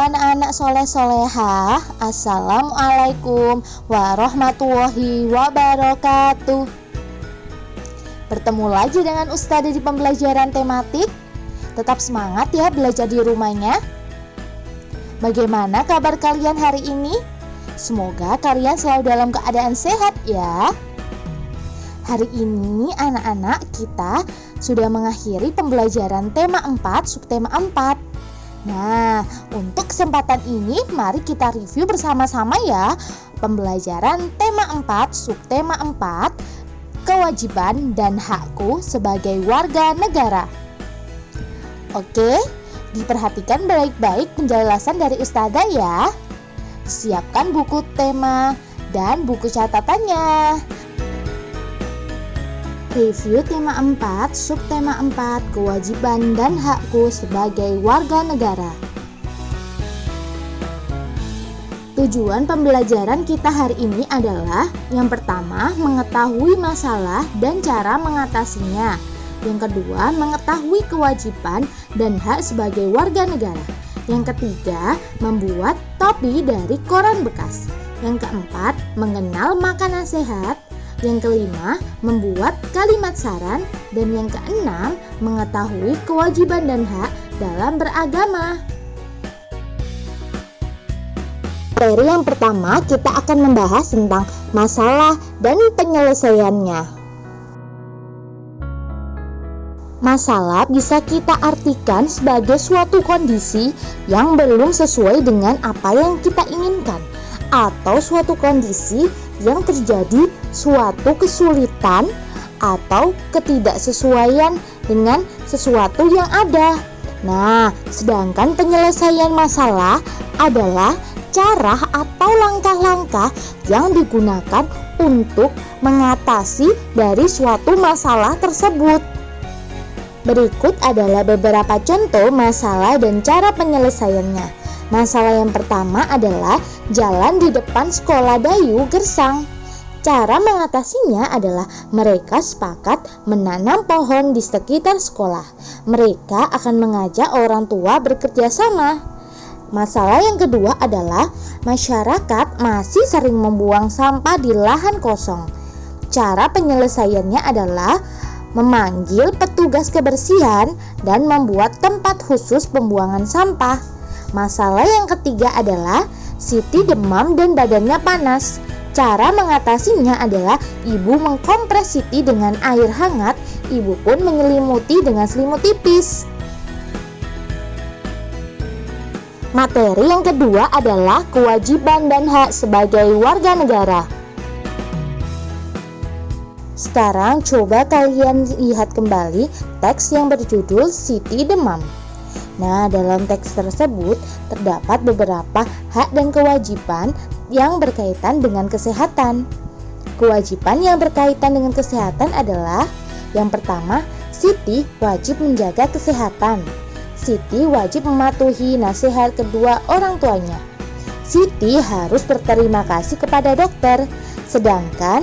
anak-anak soleh-solehah, Assalamualaikum warahmatullahi wabarakatuh. Bertemu lagi dengan Ustadzah di pembelajaran tematik. Tetap semangat ya belajar di rumahnya. Bagaimana kabar kalian hari ini? Semoga kalian selalu dalam keadaan sehat ya. Hari ini anak-anak kita sudah mengakhiri pembelajaran tema 4, subtema 4. Nah, untuk kesempatan ini mari kita review bersama-sama ya pembelajaran tema 4, subtema 4, kewajiban dan hakku sebagai warga negara. Oke, diperhatikan baik-baik penjelasan dari Ustadzah ya. Siapkan buku tema dan buku catatannya. Review tema 4, subtema 4, kewajiban dan hakku sebagai warga negara. Tujuan pembelajaran kita hari ini adalah yang pertama, mengetahui masalah dan cara mengatasinya. Yang kedua, mengetahui kewajiban dan hak sebagai warga negara. Yang ketiga, membuat topi dari koran bekas. Yang keempat, mengenal makanan sehat. Yang kelima, membuat kalimat saran. Dan yang keenam, mengetahui kewajiban dan hak dalam beragama. Materi yang pertama, kita akan membahas tentang masalah dan penyelesaiannya. Masalah bisa kita artikan sebagai suatu kondisi yang belum sesuai dengan apa yang kita inginkan, atau suatu kondisi yang terjadi suatu kesulitan atau ketidaksesuaian dengan sesuatu yang ada. Nah, sedangkan penyelesaian masalah adalah cara atau langkah-langkah yang digunakan untuk mengatasi dari suatu masalah tersebut. Berikut adalah beberapa contoh masalah dan cara penyelesaiannya. Masalah yang pertama adalah jalan di depan sekolah Dayu Gersang. Cara mengatasinya adalah mereka sepakat menanam pohon di sekitar sekolah. Mereka akan mengajak orang tua bekerja sama. Masalah yang kedua adalah masyarakat masih sering membuang sampah di lahan kosong. Cara penyelesaiannya adalah memanggil petugas kebersihan dan membuat tempat khusus pembuangan sampah. Masalah yang ketiga adalah Siti demam dan badannya panas. Cara mengatasinya adalah ibu mengkompres Siti dengan air hangat. Ibu pun menyelimuti dengan selimut tipis. Materi yang kedua adalah kewajiban dan hak sebagai warga negara. Sekarang coba kalian lihat kembali teks yang berjudul Siti demam. Nah, dalam teks tersebut terdapat beberapa hak dan kewajiban yang berkaitan dengan kesehatan. Kewajiban yang berkaitan dengan kesehatan adalah yang pertama, Siti wajib menjaga kesehatan. Siti wajib mematuhi nasihat kedua orang tuanya. Siti harus berterima kasih kepada dokter. Sedangkan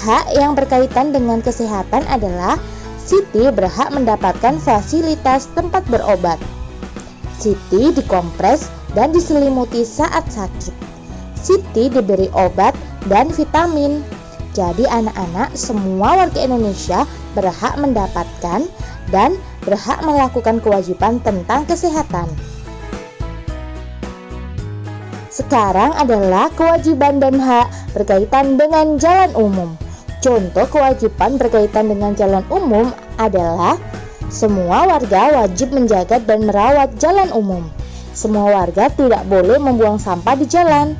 hak yang berkaitan dengan kesehatan adalah Siti berhak mendapatkan fasilitas tempat berobat. Siti dikompres dan diselimuti saat sakit. Siti diberi obat dan vitamin. Jadi anak-anak semua warga Indonesia berhak mendapatkan dan berhak melakukan kewajiban tentang kesehatan. Sekarang adalah kewajiban dan hak berkaitan dengan jalan umum. Contoh kewajiban berkaitan dengan jalan umum adalah semua warga wajib menjaga dan merawat jalan umum. Semua warga tidak boleh membuang sampah di jalan.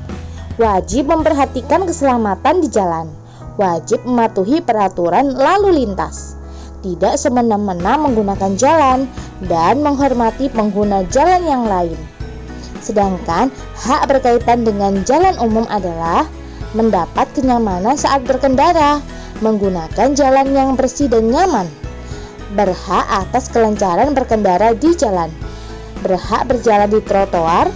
Wajib memperhatikan keselamatan di jalan. Wajib mematuhi peraturan lalu lintas. Tidak semena-mena menggunakan jalan dan menghormati pengguna jalan yang lain. Sedangkan hak berkaitan dengan jalan umum adalah mendapat kenyamanan saat berkendara, menggunakan jalan yang bersih dan nyaman, berhak atas kelancaran berkendara di jalan, berhak berjalan di trotoar,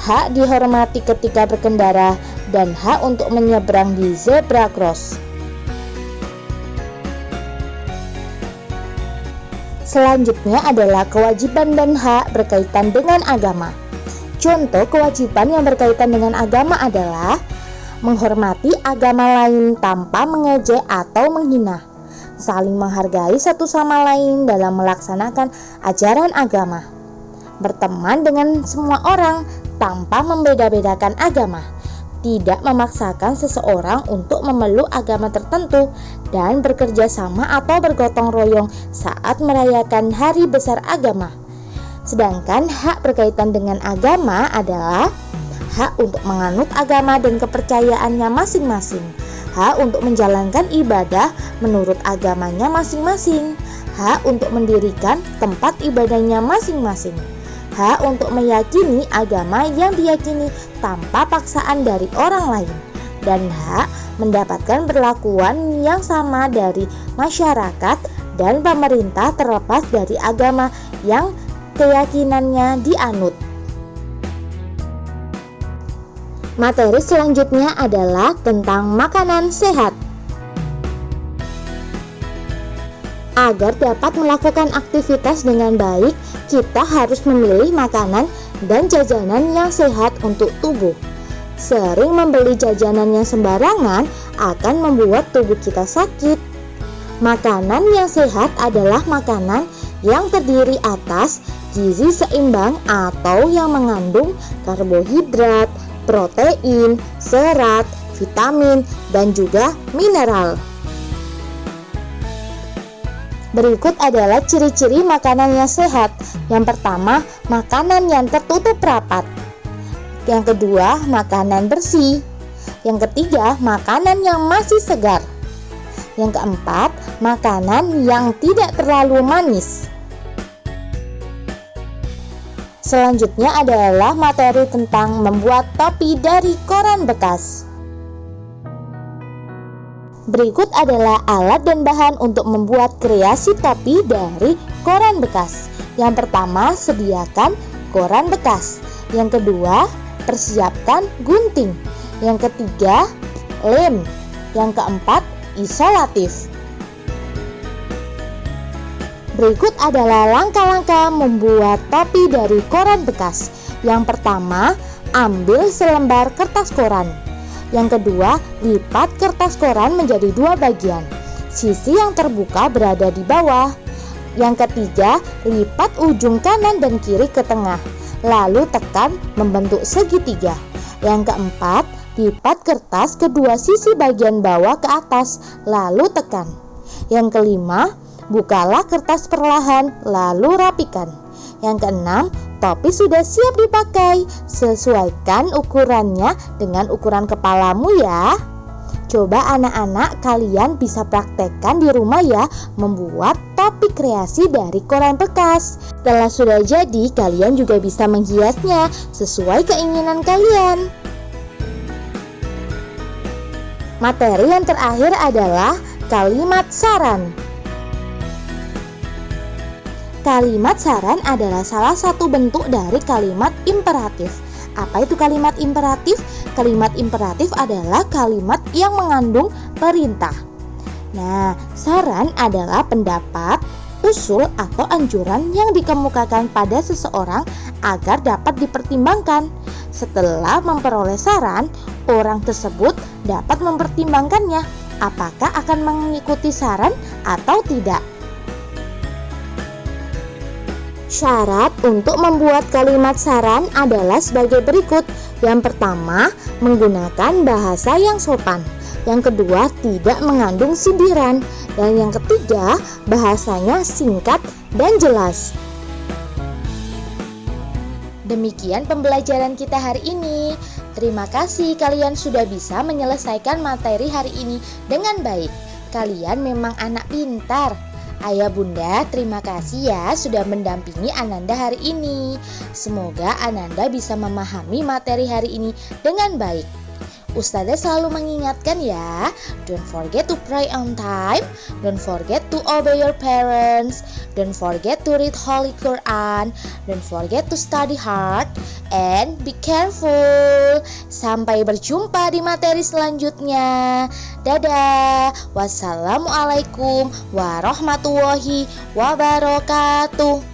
hak dihormati ketika berkendara, dan hak untuk menyeberang di zebra cross. Selanjutnya adalah kewajiban dan hak berkaitan dengan agama. Contoh kewajiban yang berkaitan dengan agama adalah menghormati agama lain tanpa mengejek atau menghina, saling menghargai satu sama lain dalam melaksanakan ajaran agama, berteman dengan semua orang tanpa membeda-bedakan agama, tidak memaksakan seseorang untuk memeluk agama tertentu, dan bekerja sama atau bergotong royong saat merayakan hari besar agama. Sedangkan hak berkaitan dengan agama adalah hak untuk menganut agama dan kepercayaannya masing-masing, hak untuk menjalankan ibadah menurut agamanya masing-masing, hak untuk mendirikan tempat ibadahnya masing-masing, hak untuk meyakini agama yang diyakini tanpa paksaan dari orang lain, dan hak mendapatkan perlakuan yang sama dari masyarakat dan pemerintah terlepas dari agama yang keyakinannya dianut. Materi selanjutnya adalah tentang makanan sehat. Agar dapat melakukan aktivitas dengan baik, kita harus memilih makanan dan jajanan yang sehat untuk tubuh. Sering membeli jajanan yang sembarangan akan membuat tubuh kita sakit. Makanan yang sehat adalah makanan yang terdiri atas gizi seimbang atau yang mengandung karbohidrat, protein, serat, vitamin, dan juga mineral. Berikut adalah ciri-ciri makanan yang sehat. Yang pertama, makanan yang tertutup rapat. Yang kedua, makanan bersih. Yang ketiga, makanan yang masih segar. Yang keempat, makanan yang tidak terlalu manis. Selanjutnya adalah materi tentang membuat topi dari koran bekas. Berikut adalah alat dan bahan untuk membuat kreasi topi dari koran bekas. Yang pertama, sediakan koran bekas. Yang kedua, persiapkan gunting. Yang ketiga, lem. Yang keempat, isolatif. Berikut adalah langkah-langkah membuat topi dari koran bekas. Yang pertama, ambil selembar kertas koran. Yang kedua, lipat kertas koran menjadi 2 bagian. Sisi yang terbuka berada di bawah. Yang ketiga, lipat ujung kanan dan kiri ke tengah, lalu tekan membentuk segitiga. Yang keempat, lipat kertas kedua sisi bagian bawah ke atas, lalu tekan. Yang kelima, bukalah kertas perlahan, lalu rapikan. Yang keenam, topi sudah siap dipakai. Sesuaikan ukurannya dengan ukuran kepalamu ya. Coba anak-anak kalian bisa praktekkan di rumah ya, membuat topi kreasi dari koran bekas. Setelah sudah jadi, kalian juga bisa menghiasnya sesuai keinginan kalian. Materi yang terakhir adalah kalimat saran. Kalimat saran adalah salah satu bentuk dari kalimat imperatif. Apa itu kalimat imperatif? Kalimat imperatif adalah kalimat yang mengandung perintah. Nah, saran adalah pendapat, usul, atau anjuran yang dikemukakan pada seseorang agar dapat dipertimbangkan. Setelah memperoleh saran, orang tersebut dapat mempertimbangkannya, apakah akan mengikuti saran atau tidak. Syarat untuk membuat kalimat saran adalah sebagai berikut. Yang pertama, menggunakan bahasa yang sopan. Yang kedua, tidak mengandung sindiran. Dan yang ketiga, bahasanya singkat dan jelas. Demikian pembelajaran kita hari ini. Terima kasih kalian sudah bisa menyelesaikan materi hari ini dengan baik. Kalian memang anak pintar. Ayah bunda, terima kasih ya sudah mendampingi Ananda hari ini. Semoga Ananda bisa memahami materi hari ini dengan baik. Ustazah selalu mengingatkan ya, don't forget to pray on time, don't forget to obey your parents, don't forget to read Holy Quran, don't forget to study hard, and be careful. Sampai berjumpa di materi selanjutnya. Dadah. Wassalamualaikum warahmatullahi wabarakatuh.